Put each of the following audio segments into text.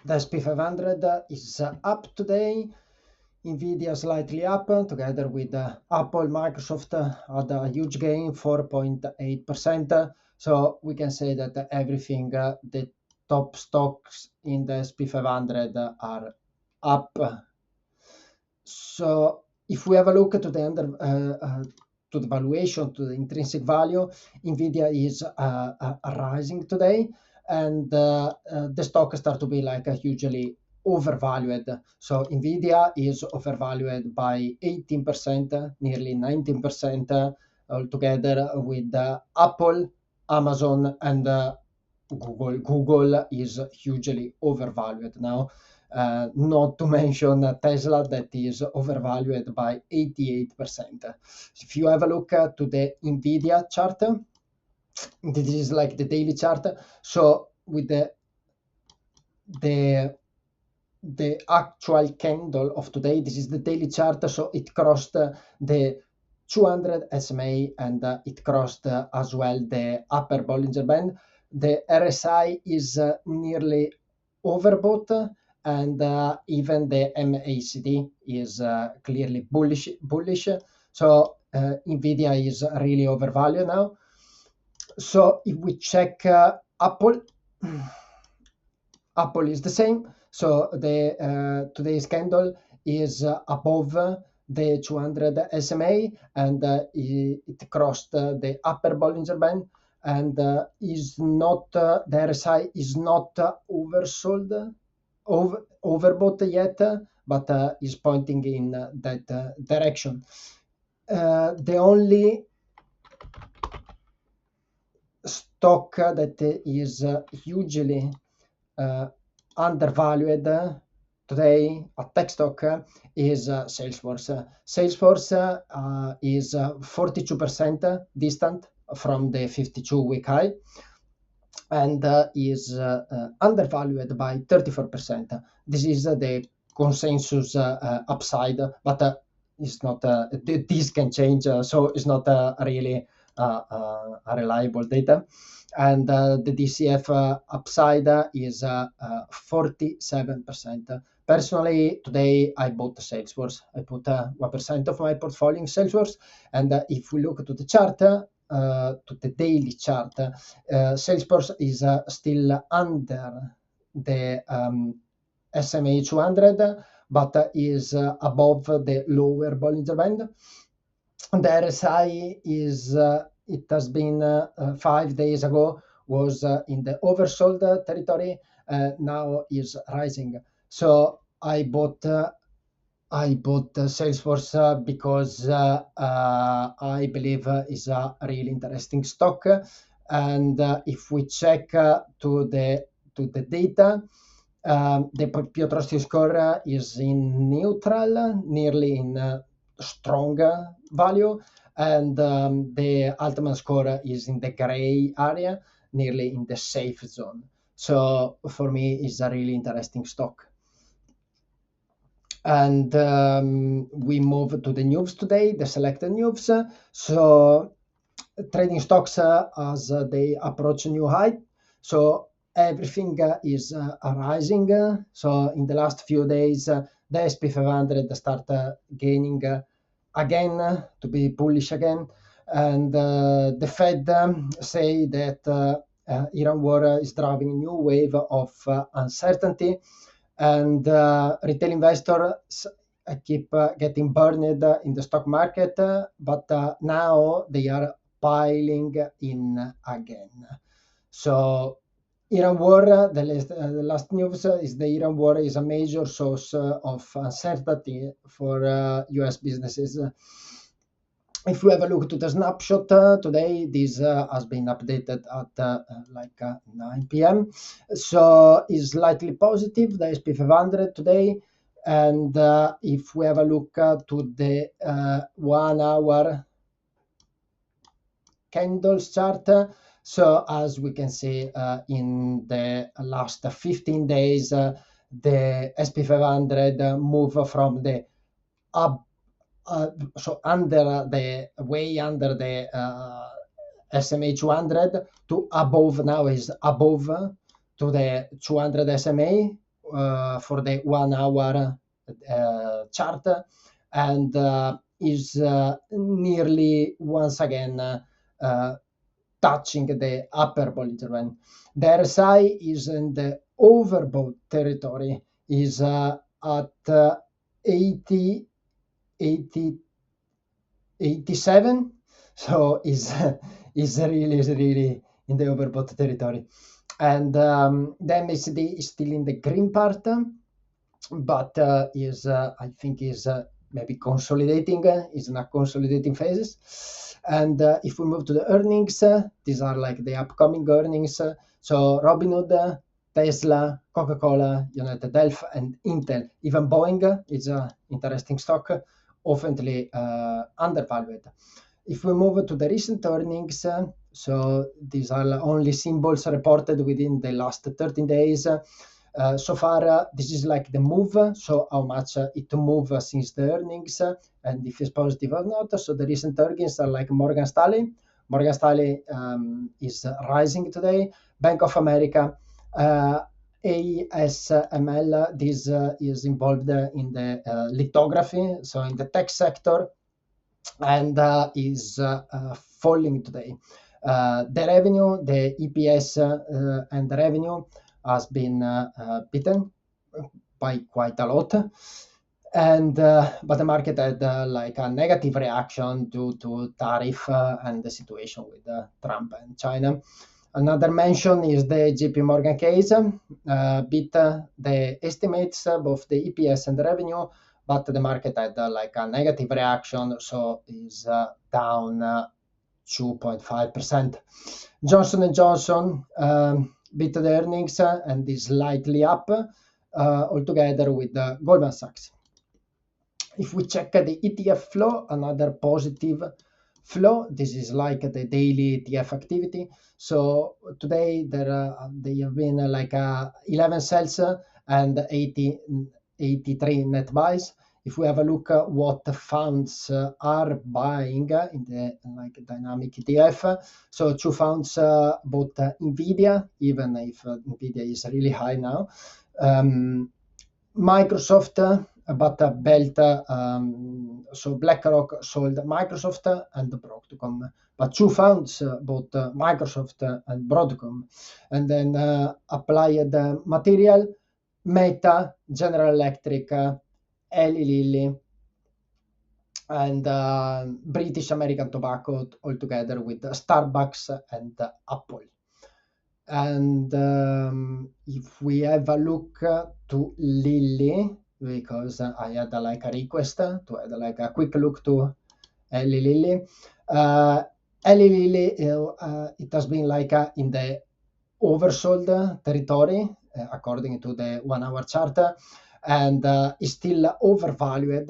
The S&P 500 is up today. Nvidia slightly up, together with Apple, Microsoft had a huge gain, 4.8%. So we can say that everything, the top stocks in the S&P 500 are up. So if we have a look to the to the valuation, to the intrinsic value, Nvidia is rising today, and the stock start to be like hugely overvalued. So Nvidia is overvalued by 18%, nearly 19% altogether, with Apple, Amazon, and Google. Google is hugely overvalued now. Not to mention Tesla, that is overvalued by 88%. If you have a look to the Nvidia chart, this is like the daily chart. So with the actual candle of today, this is the daily chart. So it crossed the 200 SMA, and it crossed as well the upper Bollinger Band. The RSI is nearly overbought, and even the MACD is clearly bullish. So Nvidia is really overvalued now. So if we check Apple, Apple is the same. So the today's candle is above the 200 SMA, and it crossed the upper Bollinger Band, and is not the RSI is not oversold, overbought yet, but is pointing in that direction. The only stock that is hugely undervalued today, a tech stock, is Salesforce. Salesforce is 42% distant from the 52-week high, and is undervalued by 34%. This is the consensus upside, but it's not. This can change, so it's not really a reliable data. And the DCF upside is 47%. Personally, today I bought Salesforce. I put 1% of my portfolio in Salesforce, and if we look to the chart, to the daily chart, Salesforce is still under the SMA 200, but is above the lower Bollinger Band. The RSI is, it has been 5 days ago, was in the oversold territory, now is rising. So I bought Salesforce because I believe is a really interesting stock. And if we check to the data, the Piotrowski score is in neutral, nearly in strong value, and the Altman score is in the gray area, nearly in the safe zone. So for me, it's a really interesting stock. And we move to the news today, the selected news. So trading stocks as they approach a new height. So everything is rising. So in the last few days, the S&P 500 start gaining again, to be bullish again. And the Fed say that Iran war is driving a new wave of uncertainty, and retail investors keep getting burned in the stock market, but now they are piling in again. So Iran war, the last news is the Iran war is a major source of uncertainty for US businesses. If we have a look to the snapshot today, this has been updated at like 9 p.m. So is slightly positive, the S&P 500 today. And if we have a look to the 1 hour candles chart, so as we can see in the last 15 days, the S&P 500 move from the so under the way under the SMA 200 to above, now is above to the 200 SMA, for the 1 hour chart, and is nearly once again touching the upper Bollinger Band. The RSI is in the overbought territory, is at 80, 87, so is really in the overbought territory. And the MACD is still in the green part, but is I think is maybe consolidating, is in a consolidating phase. And if we move to the earnings, these are like the upcoming earnings. So Robinhood, Tesla, Coca-Cola, United Health, and Intel. Even Boeing is an interesting stock, often undervalued. If we move to the recent earnings, so these are only symbols reported within the last 13 days. So far, this is like the move, so how much it moved since the earnings, and if it's positive or not. So the recent earnings are like Morgan Stanley. Morgan Stanley is rising today. Bank of America, ASML, this is involved in the lithography, so in the tech sector, and is falling today. The revenue, the EPS and the revenue has been beaten by quite a lot, and but the market had like a negative reaction due to tariff and the situation with Trump and China. Another mention is the JP Morgan case, beat the estimates, both the EPS and the revenue, but the market had like a negative reaction, so is down 2.5%. Johnson & Johnson beat the earnings and is slightly up altogether with Goldman Sachs. If we check the ETF flow, another positive flow, this is like the daily ETF activity. So today they have been like 11 sells and 83 net buys. If we have a look at what funds are buying in the like dynamic ETF, so 2 funds bought Nvidia, even if Nvidia is really high now. Microsoft, but Belt, so BlackRock sold Microsoft and Broadcom, but 2 funds bought Microsoft and Broadcom, and then Applied Material, Meta, General Electric, Eli Lilly, and British American Tobacco all together with Starbucks and Apple. And if we have a look to Lilly, because I had like a request to have like a quick look to Eli Lilly. Eli Lilly, it has been like in the oversold territory according to the 1 hour chart, and is still overvalued.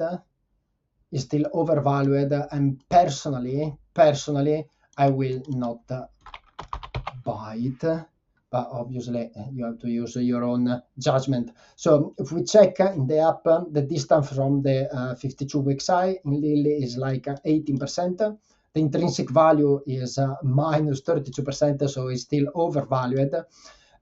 And personally, I will not buy it, but obviously you have to use your own judgment. So if we check in the app, the distance from the 52-week high in Lilly is like 18%. The intrinsic value is minus 32%, so it's still overvalued.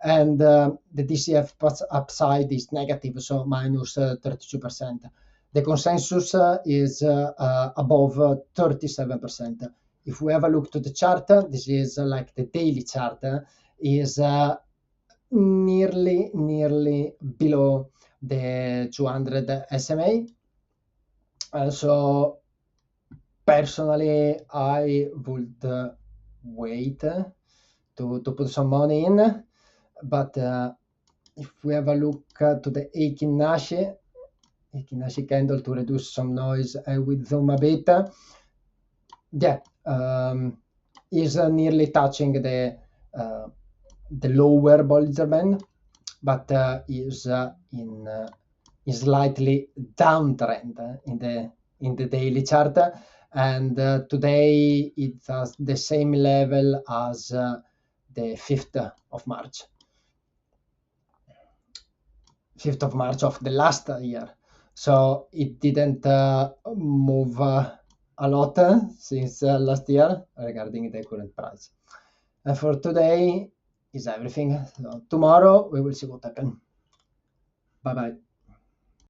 And the DCF upside is negative, so minus 32%. The consensus is above 37%. If we have a look to the chart, this is like the daily chart, is nearly below the 200 SMA. So personally, I would wait to put some money in, but if we have a look to the Eikinashi candle to reduce some noise with zoom a bit, yeah, is nearly touching the lower Bollinger Band, but is in slightly downtrend in the daily chart, and today it has the same level as the 5th of March. 5th of March of the last year. So it didn't move a lot since last year regarding the current price. And for today is everything. So tomorrow we will see what happens. Bye bye.